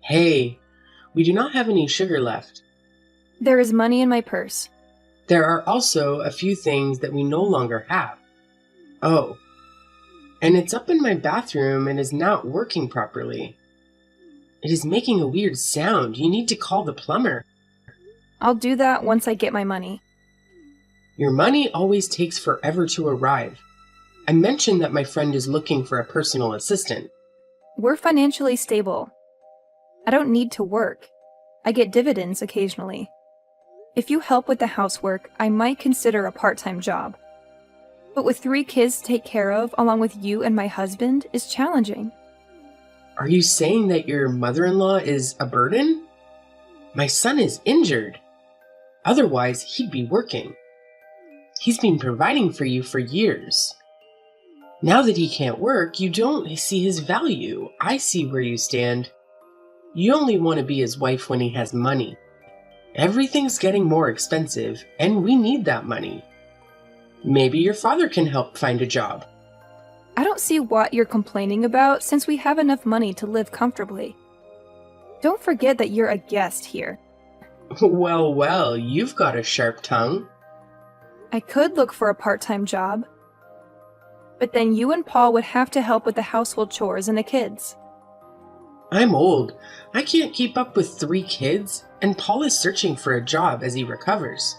Hey, we do not have any sugar left. There is money in my purse. There are also a few things that we no longer have. Oh, and it's up in my bathroom and is not working properly. It is making a weird sound. You need to call the plumber. I'll do that once I get my money. Your money always takes forever to arrive. I mentioned that my friend is looking for a personal assistant. We're financially stable. I don't need to work. I get dividends occasionally. If you help with the housework, I might consider a part-time job. But with 3 kids to take care of, along with you and my husband, is challenging. Are you saying that your mother-in-law is a burden? My son is injured. Otherwise, he'd be working. He's been providing for you for years. Now that he can't work, you don't see his value. I see where you stand. You only want to be his wife when he has money. Everything's getting more expensive, and we need that money. Maybe your father can help find a job. I don't see what you're complaining about since we have enough money to live comfortably. Don't forget that you're a guest here. Well, you've got a sharp tongue. I could look for a part-time job. But then you and Paul would have to help with the household chores and the kids. I'm old. I can't keep up with 3 kids, and Paul is searching for a job as he recovers.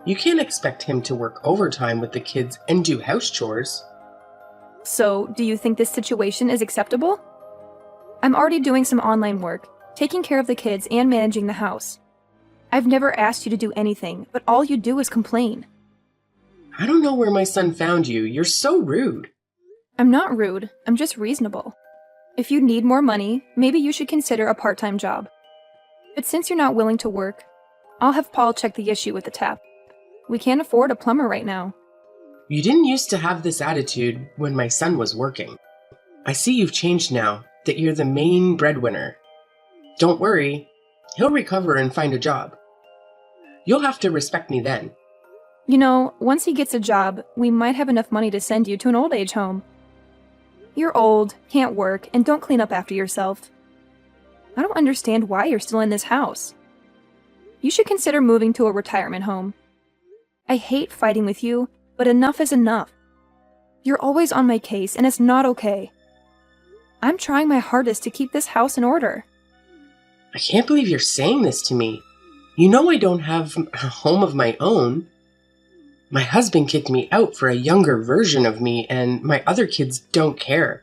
You can't expect him to work overtime with the kids and do house chores. So, do you think this situation is acceptable? I'm already doing some online work, taking care of the kids and managing the house. I've never asked you to do anything, but all you do is complain. I don't know where my son found you. You're so rude. I'm not rude, I'm just reasonable. If you need more money, maybe you should consider a part-time job. But since you're not willing to work, I'll have Paul check the issue with the tap. We can't afford a plumber right now. You didn't used to have this attitude when my son was working. I see you've changed now, that you're the main breadwinner. Don't worry, he'll recover and find a job. You'll have to respect me then. You know, once he gets a job, we might have enough money to send you to an old age home. You're old, can't work, and don't clean up after yourself. I don't understand why you're still in this house. You should consider moving to a retirement home. I hate fighting with you, but enough is enough. You're always on my case, and it's not okay. I'm trying my hardest to keep this house in order. I can't believe you're saying this to me. You know I don't have a home of my own. My husband kicked me out for a younger version of me, and my other kids don't care.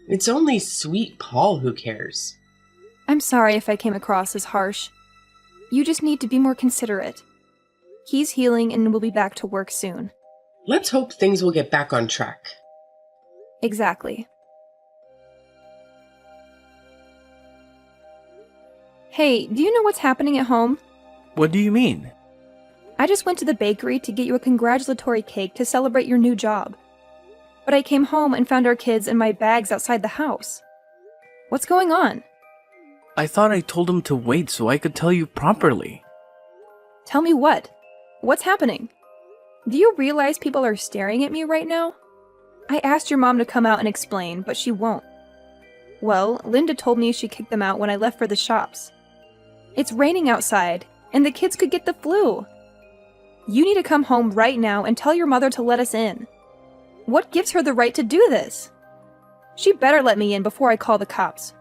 It's only sweet Paul who cares. I'm sorry if I came across as harsh. You just need to be more considerate. He's healing and will be back to work soon. Let's hope things will get back on track. Exactly. Hey, do you know what's happening at home? What do you mean? I just went to the bakery to get you a congratulatory cake to celebrate your new job. But I came home and found our kids and my bags outside the house. What's going on? I thought I told him to wait so I could tell you properly. Tell me what? What's happening? Do you realize people are staring at me right now? I asked your mom to come out and explain, but she won't. Well, Linda told me she kicked them out when I left for the shops. It's raining outside, and the kids could get the flu. You need to come home right now and tell your mother to let us in. What gives her the right to do this? She better let me in before I call the cops.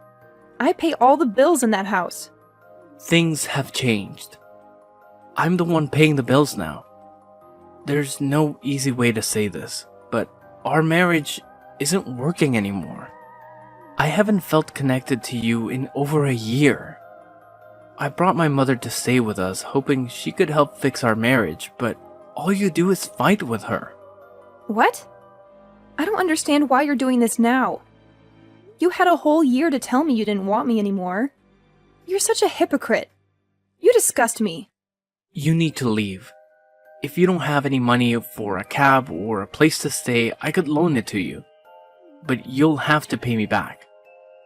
I pay all the bills in that house. Things have changed. I'm the one paying the bills now. There's no easy way to say this, but our marriage isn't working anymore. I haven't felt connected to you in over a year. I brought my mother to stay with us, hoping she could help fix our marriage, but all you do is fight with her. What? I don't understand why you're doing this now. You had a whole year to tell me you didn't want me anymore. You're such a hypocrite. You disgust me. You need to leave. If you don't have any money for a cab or a place to stay, I could loan it to you. But you'll have to pay me back.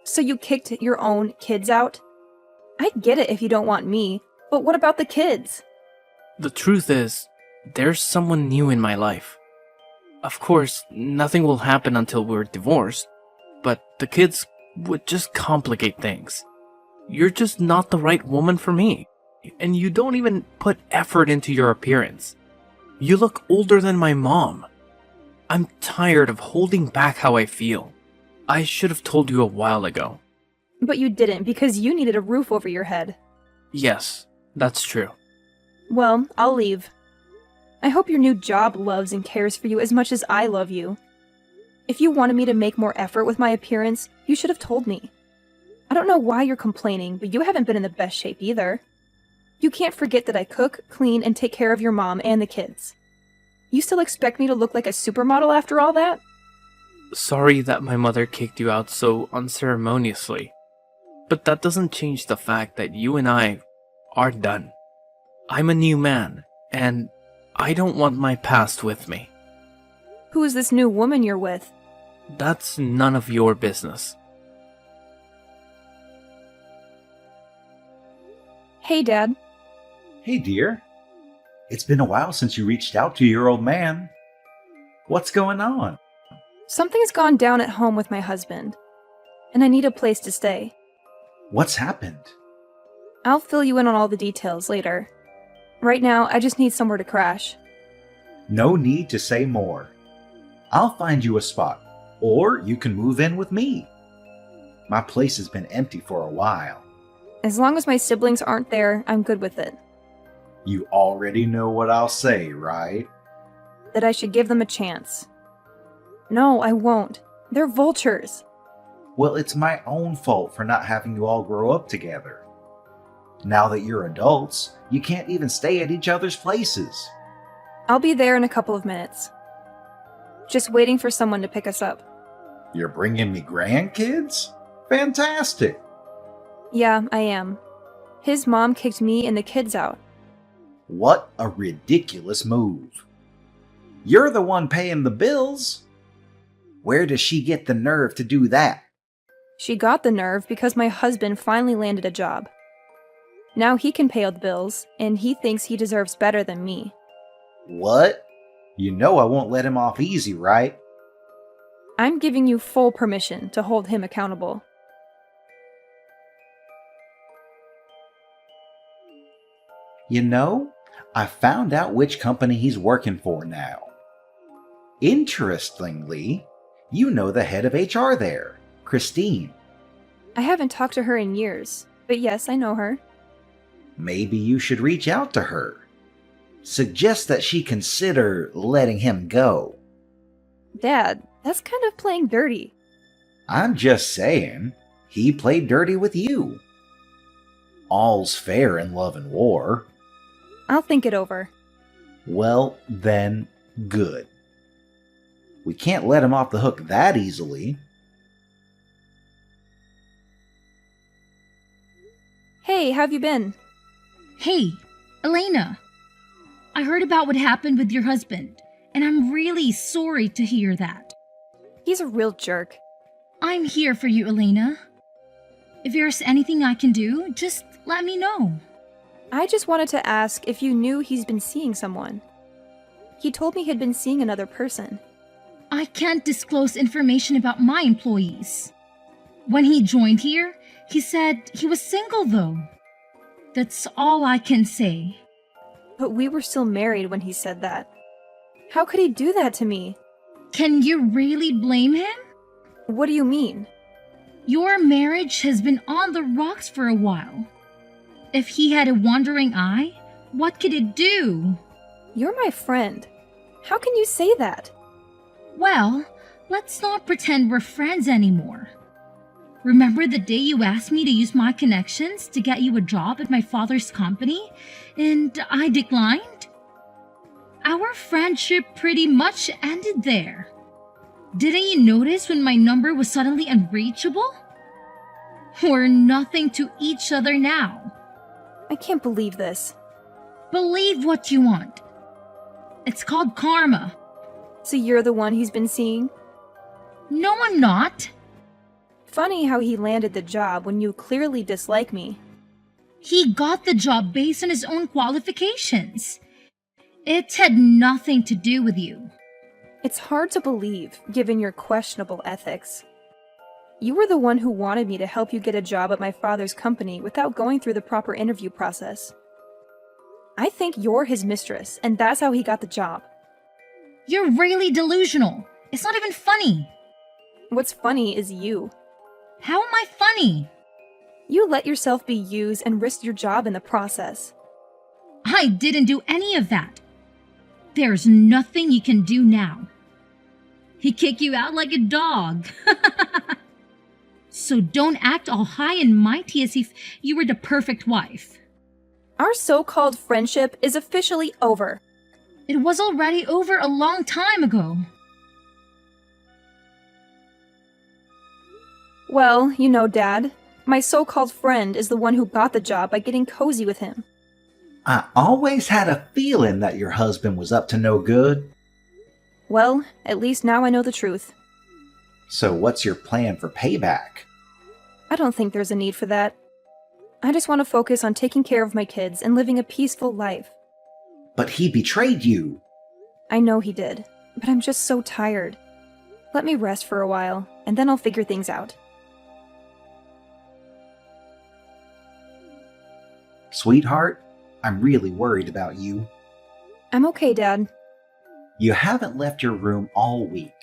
So you kicked your own kids out? I get it if you don't want me, but what about the kids? The truth is, there's someone new in my life. Of course, nothing will happen until we're divorced, but the kids would just complicate things. You're just not the right woman for me. And you don't even put effort into your appearance. You look older than my mom. I'm tired of holding back how I feel. I should have told you a while ago. But you didn't because you needed a roof over your head. Yes, that's true. Well, I'll leave. I hope your new job loves and cares for you as much as I love you. If you wanted me to make more effort with my appearance, you should have told me. I don't know why you're complaining, but you haven't been in the best shape either. You can't forget that I cook, clean, and take care of your mom and the kids. You still expect me to look like a supermodel after all that? Sorry that my mother kicked you out so unceremoniously. But that doesn't change the fact that you and I are done. I'm a new man, and I don't want my past with me. Who is this new woman you're with? That's none of your business. Hey, Dad. Hey, dear. It's been a while since you reached out to your old man. What's going on? Something's gone down at home with my husband, and I need a place to stay. What's happened? I'll fill you in on all the details later. Right now, I just need somewhere to crash. No need to say more. I'll find you a spot, or you can move in with me. My place has been empty for a while. As long as my siblings aren't there, I'm good with it. You already know what I'll say, right? That I should give them a chance. No, I won't. They're vultures. Well, it's my own fault for not having you all grow up together. Now that you're adults, you can't even stay at each other's places. I'll be there in a couple of minutes. Just waiting for someone to pick us up. You're bringing me grandkids? Fantastic! Yeah, I am. His mom kicked me and the kids out. What a ridiculous move. You're the one paying the bills. Where does she get the nerve to do that? She got the nerve because my husband finally landed a job. Now he can pay all the bills, and he thinks he deserves better than me. What? You know I won't let him off easy, right? I'm giving you full permission to hold him accountable. You know, I found out which company he's working for now. Interestingly, you know the head of HR there, Christine. I haven't talked to her in years, but yes, I know her. Maybe you should reach out to her. Suggest that she consider letting him go. Dad, that's kind of playing dirty. I'm just saying, he played dirty with you. All's fair in love and war. I'll think it over. Well, then, good. We can't let him off the hook that easily. Hey, how've you been? Hey, Elena. I heard about what happened with your husband, and I'm really sorry to hear that. He's a real jerk. I'm here for you, Elena. If there's anything I can do, just let me know. I just wanted to ask if you knew he's been seeing someone. He told me he'd been seeing another person. I can't disclose information about my employees. When he joined here, he said he was single though. That's all I can say. But we were still married when he said that. How could he do that to me? Can you really blame him? What do you mean? Your marriage has been on the rocks for a while. If he had a wandering eye, what could it do? You're my friend. How can you say that? Well, let's not pretend we're friends anymore. Remember the day you asked me to use my connections to get you a job at my father's company, and I declined? Our friendship pretty much ended there. Didn't you notice when my number was suddenly unreachable? We're nothing to each other now. I can't believe this. Believe what you want. It's called karma. So you're the one he's been seeing? No, I'm not. Funny how he landed the job when you clearly dislike me. He got the job based on his own qualifications. It had nothing to do with you. It's hard to believe, given your questionable ethics. You were the one who wanted me to help you get a job at my father's company without going through the proper interview process. I think you're his mistress, and that's how he got the job. You're really delusional. It's not even funny. What's funny is you. How am I funny? You let yourself be used and risked your job in the process. I didn't do any of that. There's nothing you can do now. He kicked you out like a dog. So don't act all high and mighty as if you were the perfect wife. Our so-called friendship is officially over. It was already over a long time ago. Well, you know, Dad, my so-called friend is the one who got the job by getting cozy with him. I always had a feeling that your husband was up to no good. Well, at least now I know the truth. So what's your plan for payback? I don't think there's a need for that. I just want to focus on taking care of my kids and living a peaceful life. But he betrayed you. I know he did, but I'm just so tired. Let me rest for a while, and then I'll figure things out. Sweetheart, I'm really worried about you. I'm okay, Dad. You haven't left your room all week.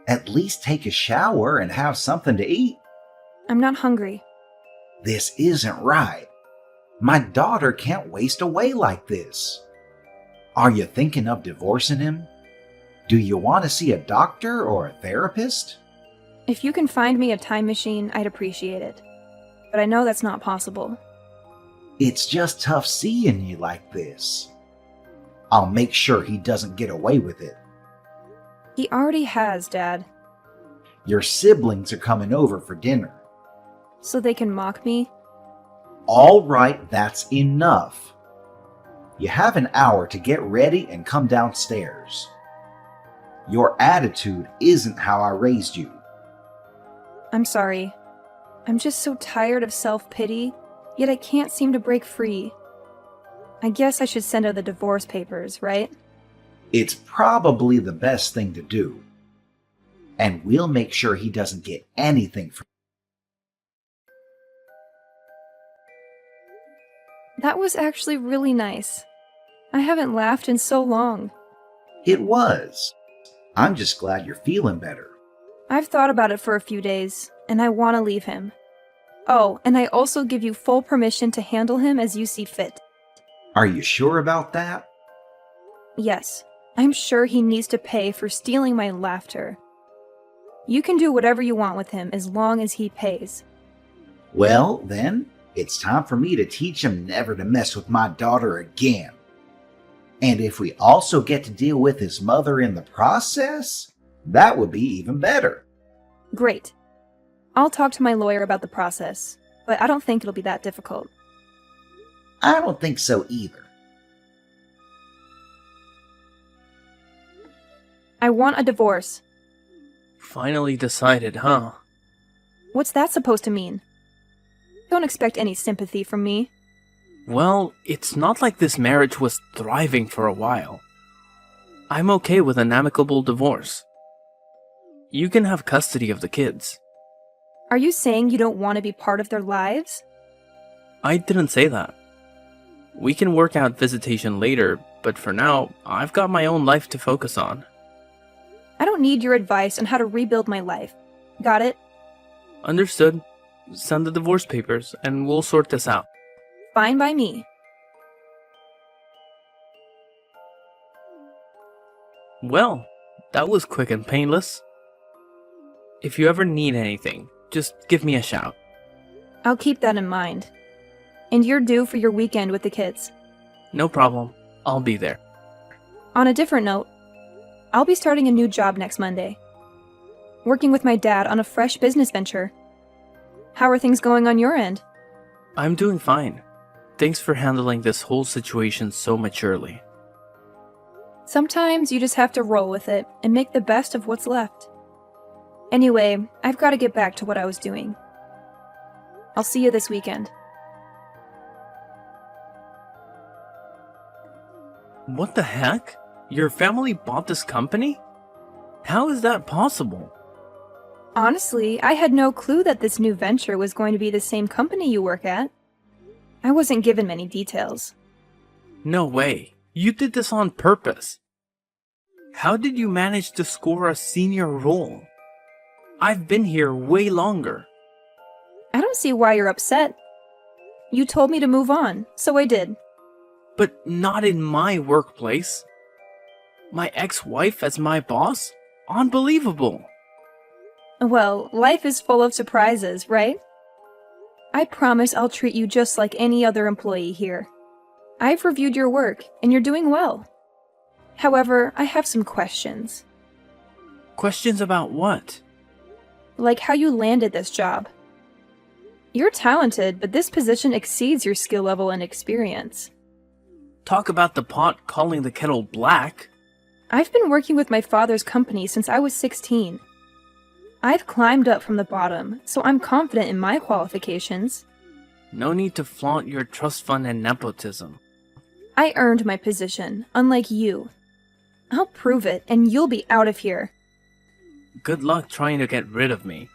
At least take a shower and have something to eat. I'm not hungry. This isn't right. My daughter can't waste away like this. Are you thinking of divorcing him? Do you want to see a doctor or a therapist? If you can find me a time machine, I'd appreciate it. But I know that's not possible. It's just tough seeing you like this. I'll make sure he doesn't get away with it. He already has, Dad. Your siblings are coming over for dinner. So they can mock me? All right, that's enough. You have an hour to get ready and come downstairs. Your attitude isn't how I raised you. I'm sorry. I'm just so tired of self-pity, yet I can't seem to break free. I guess I should send out the divorce papers, right? It's probably the best thing to do. And we'll make sure he doesn't get anything from That was actually really nice. I haven't laughed in so long. It was. I'm just glad you're feeling better. I've thought about it for a few days, and I want to leave him. Oh, and I also give you full permission to handle him as you see fit. Are you sure about that? Yes, I'm sure he needs to pay for stealing my laughter. You can do whatever you want with him as long as he pays. Well, then, it's time for me to teach him never to mess with my daughter again. And if we also get to deal with his mother in the process, that would be even better. Great. I'll talk to my lawyer about the process, but I don't think it'll be that difficult. I don't think so either. I want a divorce. Finally decided, huh? What's that supposed to mean? Don't expect any sympathy from me. Well, it's not like this marriage was thriving for a while. I'm okay with an amicable divorce. You can have custody of the kids. Are you saying you don't want to be part of their lives? I didn't say that. We can work out visitation later, but for now, I've got my own life to focus on. I don't need your advice on how to rebuild my life. Got it? Understood. Send the divorce papers, and we'll sort this out. Fine by me. Well, that was quick and painless. If you ever need anything, just give me a shout. I'll keep that in mind. And you're due for your weekend with the kids. No problem. I'll be there. On a different note, I'll be starting a new job next Monday. Working with my dad on a fresh business venture. How are things going on your end? I'm doing fine. Thanks for handling this whole situation so maturely. Sometimes you just have to roll with it and make the best of what's left. Anyway, I've got to get back to what I was doing. I'll see you this weekend. What the heck? Your family bought this company? How is that possible? Honestly, I had no clue that this new venture was going to be the same company you work at. I wasn't given many details. No way. You did this on purpose. How did you manage to score a senior role? I've been here way longer. I don't see why you're upset. You told me to move on, so I did. But not in my workplace. My ex-wife as my boss? Unbelievable. Well, life is full of surprises, right? I promise I'll treat you just like any other employee here. I've reviewed your work, and you're doing well. However, I have some questions. Questions about what? Like how you landed this job. You're talented, but this position exceeds your skill level and experience. Talk about the pot calling the kettle black. I've been working with my father's company since I was 16. I've climbed up from the bottom, so I'm confident in my qualifications. No need to flaunt your trust fund and nepotism. I earned my position, unlike you. I'll prove it, and you'll be out of here. Good luck trying to get rid of me.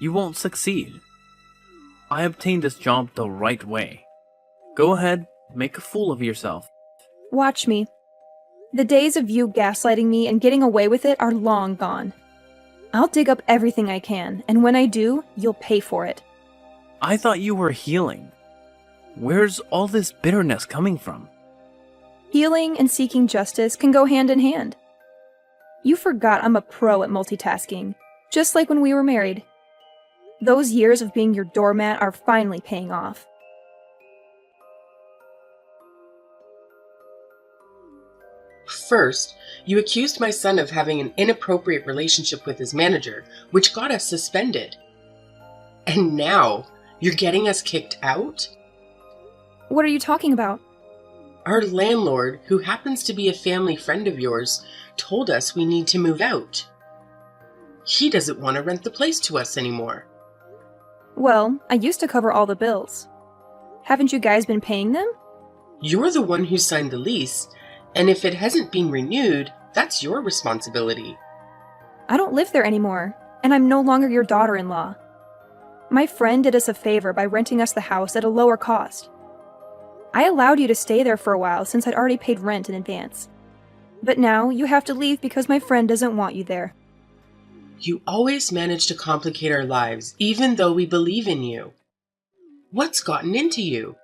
You won't succeed. I obtained this job the right way. Go ahead, make a fool of yourself. Watch me. The days of you gaslighting me and getting away with it are long gone. I'll dig up everything I can, and when I do, you'll pay for it. I thought you were healing. Where's all this bitterness coming from? Healing and seeking justice can go hand in hand. You forgot I'm a pro at multitasking, just like when we were married. Those years of being your doormat are finally paying off. First, you accused my son of having an inappropriate relationship with his manager, which got us suspended. And now, you're getting us kicked out? What are you talking about? Our landlord, who happens to be a family friend of yours, told us we need to move out. He doesn't want to rent the place to us anymore. Well, I used to cover all the bills. Haven't you guys been paying them? You're the one who signed the lease, and if it hasn't been renewed, that's your responsibility. I don't live there anymore, and I'm no longer your daughter-in-law. My friend did us a favor by renting us the house at a lower cost. I allowed you to stay there for a while since I'd already paid rent in advance. But now you have to leave because my friend doesn't want you there. You always manage to complicate our lives, even though we believe in you. What's gotten into you?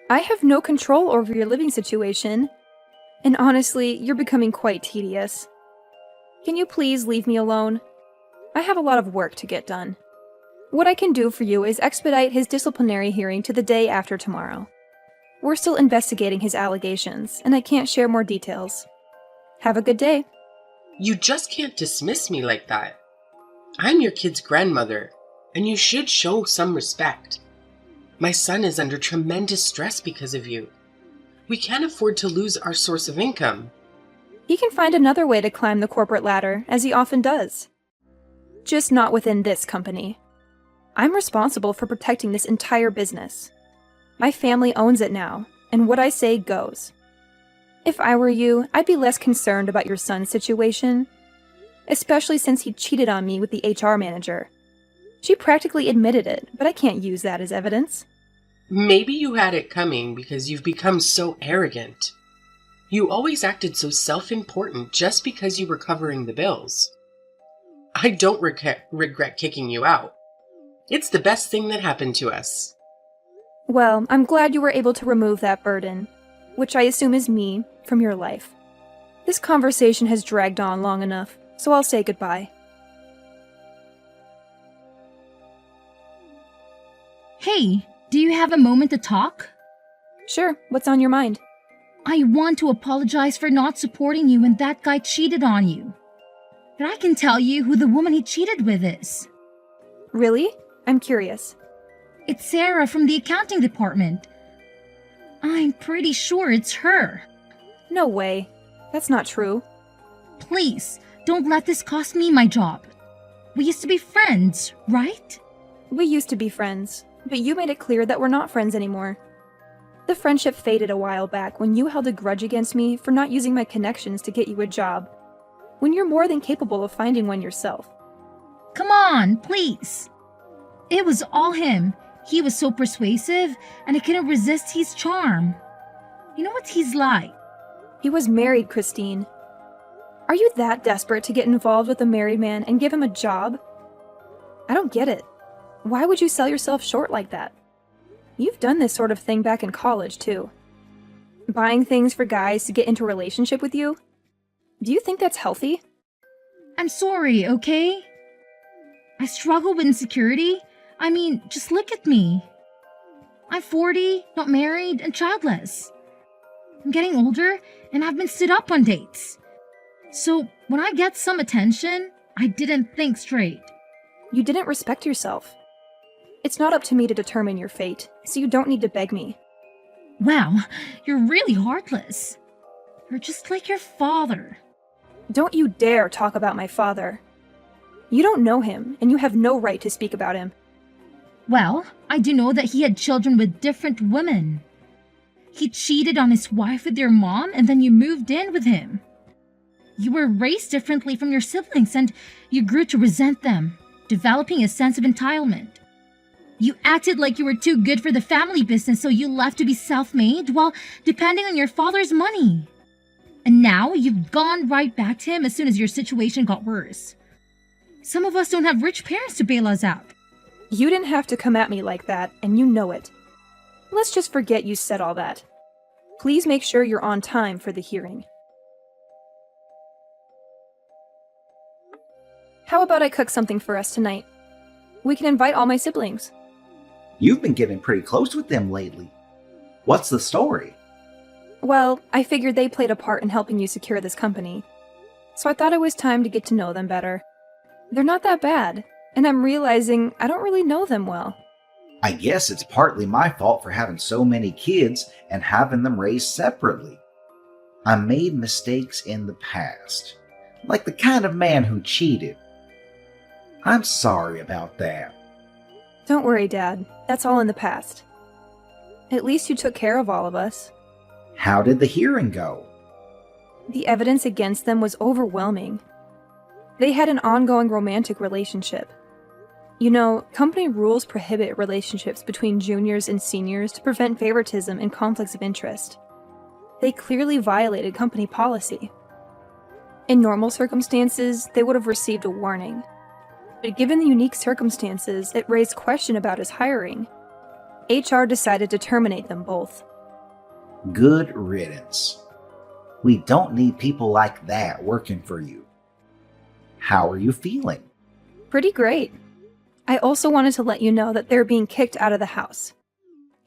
I have no control over your living situation, and honestly, you're becoming quite tedious. Can you please leave me alone? I have a lot of work to get done. What I can do for you is expedite his disciplinary hearing to the day after tomorrow. We're still investigating his allegations, and I can't share more details. Have a good day. You just can't dismiss me like that. I'm your kid's grandmother, and you should show some respect. My son is under tremendous stress because of you. We can't afford to lose our source of income. He can find another way to climb the corporate ladder, as he often does. Just not within this company. I'm responsible for protecting this entire business. My family owns it now, and what I say goes. If I were you, I'd be less concerned about your son's situation, especially since he cheated on me with the HR manager. She practically admitted it, but I can't use that as evidence. Maybe you had it coming because you've become so arrogant. You always acted so self-important just because you were covering the bills. I don't regret kicking you out. It's the best thing that happened to us. Well, I'm glad you were able to remove that burden, which I assume is me, from your life. This conversation has dragged on long enough, so I'll say goodbye. Hey, do you have a moment to talk? Sure, what's on your mind? I want to apologize for not supporting you when that guy cheated on you. But I can tell you who the woman he cheated with is. Really? I'm curious. It's Sarah from the accounting department. I'm pretty sure it's her. No way. That's not true. Please, don't let this cost me my job. We used to be friends, right? We used to be friends, but you made it clear that we're not friends anymore. The friendship faded a while back when you held a grudge against me for not using my connections to get you a job, when you're more than capable of finding one yourself. Come on, please. It was all him. He was so persuasive, and I couldn't resist his charm. You know what he's like? He was married, Christine. Are you that desperate to get involved with a married man and give him a job? I don't get it. Why would you sell yourself short like that? You've done this sort of thing back in college, too. Buying things for guys to get into a relationship with you? Do you think that's healthy? I'm sorry, okay? I struggle with insecurity. I mean, just look at me. I'm 40, not married, and childless. I'm getting older, and I've been stood up on dates. So, when I get some attention, I didn't think straight. You didn't respect yourself. It's not up to me to determine your fate, so you don't need to beg me. Wow, you're really heartless. You're just like your father. Don't you dare talk about my father. You don't know him, and you have no right to speak about him. Well, I do know that he had children with different women. He cheated on his wife with your mom, and then you moved in with him. You were raised differently from your siblings, and you grew to resent them, developing a sense of entitlement. You acted like you were too good for the family business, so you left to be self-made while depending on your father's money. And now you've gone right back to him as soon as your situation got worse. Some of us don't have rich parents to bail us out. You didn't have to come at me like that, and you know it. Let's just forget you said all that. Please make sure you're on time for the hearing. How about I cook something for us tonight? We can invite all my siblings. You've been getting pretty close with them lately. What's the story? Well, I figured they played a part in helping you secure this company. So I thought it was time to get to know them better. They're not that bad, and I'm realizing I don't really know them well. I guess it's partly my fault for having so many kids and having them raised separately. I made mistakes in the past, like the kind of man who cheated. I'm sorry about that. Don't worry, Dad. That's all in the past. At least you took care of all of us. How did the hearing go? The evidence against them was overwhelming. They had an ongoing romantic relationship. You know, company rules prohibit relationships between juniors and seniors to prevent favoritism and conflicts of interest. They clearly violated company policy. In normal circumstances, they would have received a warning. But given the unique circumstances, it raised question about his hiring. HR decided to terminate them both. Good riddance. We don't need people like that working for you. How are you feeling? Pretty great. I also wanted to let you know that they're being kicked out of the house.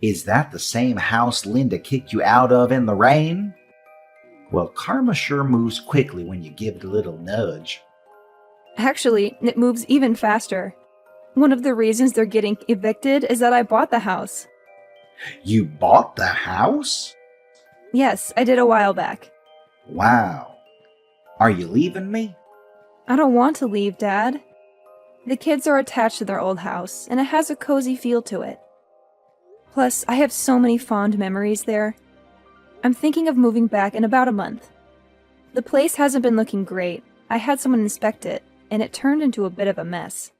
Is that the same house Linda kicked you out of in the rain? Well, karma sure moves quickly when you give it a little nudge. Actually, it moves even faster. One of the reasons they're getting evicted is that I bought the house. You bought the house? Yes, I did a while back. Wow. Are you leaving me? I don't want to leave, Dad. The kids are attached to their old house, and it has a cozy feel to it. Plus, I have so many fond memories there. I'm thinking of moving back in about a month. The place hasn't been looking great. I had someone inspect it, and it turned into a bit of a mess.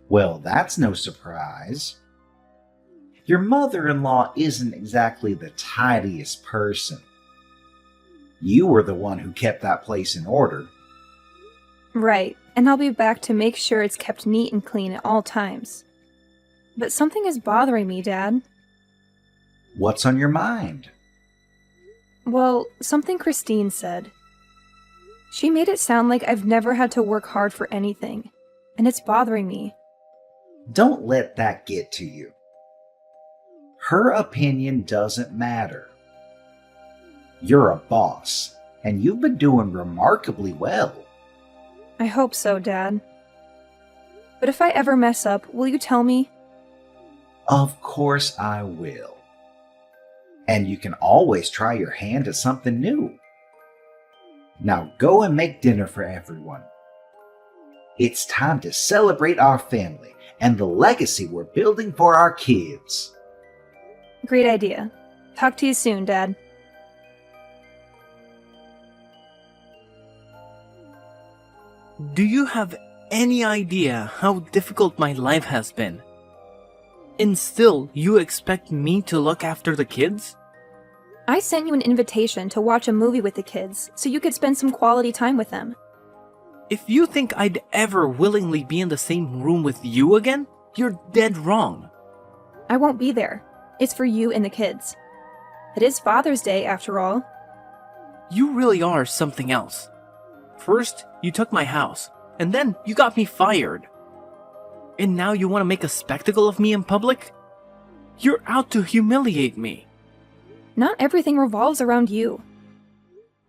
Well, that's no surprise. Your mother-in-law isn't exactly the tidiest person. You were the one who kept that place in order. Right, and I'll be back to make sure it's kept neat and clean at all times. But something is bothering me, Dad. What's on your mind? Well, something Christine said. She made it sound like I've never had to work hard for anything, and it's bothering me. Don't let that get to you. Her opinion doesn't matter. You're a boss, and you've been doing remarkably well. I hope so, Dad. But if I ever mess up, will you tell me? Of course I will. And you can always try your hand at something new. Now go and make dinner for everyone. It's time to celebrate our family and the legacy we're building for our kids. Great idea. Talk to you soon, Dad. Do you have any idea how difficult my life has been. And still, you expect me to look after the kids? I sent you an invitation to watch a movie with the kids so you could spend some quality time with them. If you think I'd ever willingly be in the same room with you again, you're dead wrong. I won't be there. It's for you and the kids. It is Father's Day, after all. You really are something else. First, you took my house, and then you got me fired. And now you want to make a spectacle of me in public? You're out to humiliate me. Not everything revolves around you.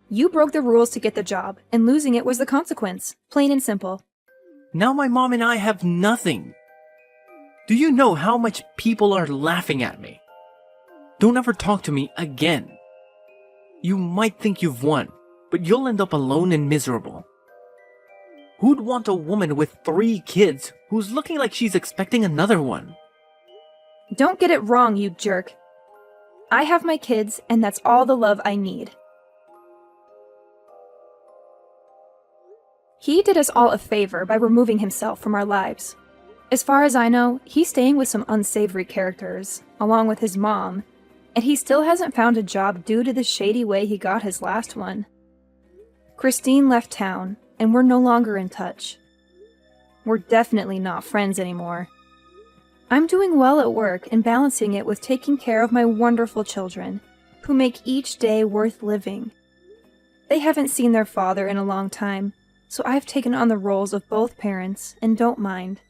You broke the rules to get the job, and losing it was the consequence, plain and simple. Now my mom and I have nothing. Do you know how much people are laughing at me? Don't ever talk to me again. You might think you've won, but you'll end up alone and miserable. Who'd want a woman with 3 kids who's looking like she's expecting another one? Don't get it wrong, you jerk. I have my kids, and that's all the love I need. He did us all a favor by removing himself from our lives. As far as I know, he's staying with some unsavory characters, along with his mom, and he still hasn't found a job due to the shady way he got his last one. Christine left town, and we're no longer in touch. We're definitely not friends anymore. I'm doing well at work and balancing it with taking care of my wonderful children, who make each day worth living. They haven't seen their father in a long time, so I've taken on the roles of both parents and don't mind.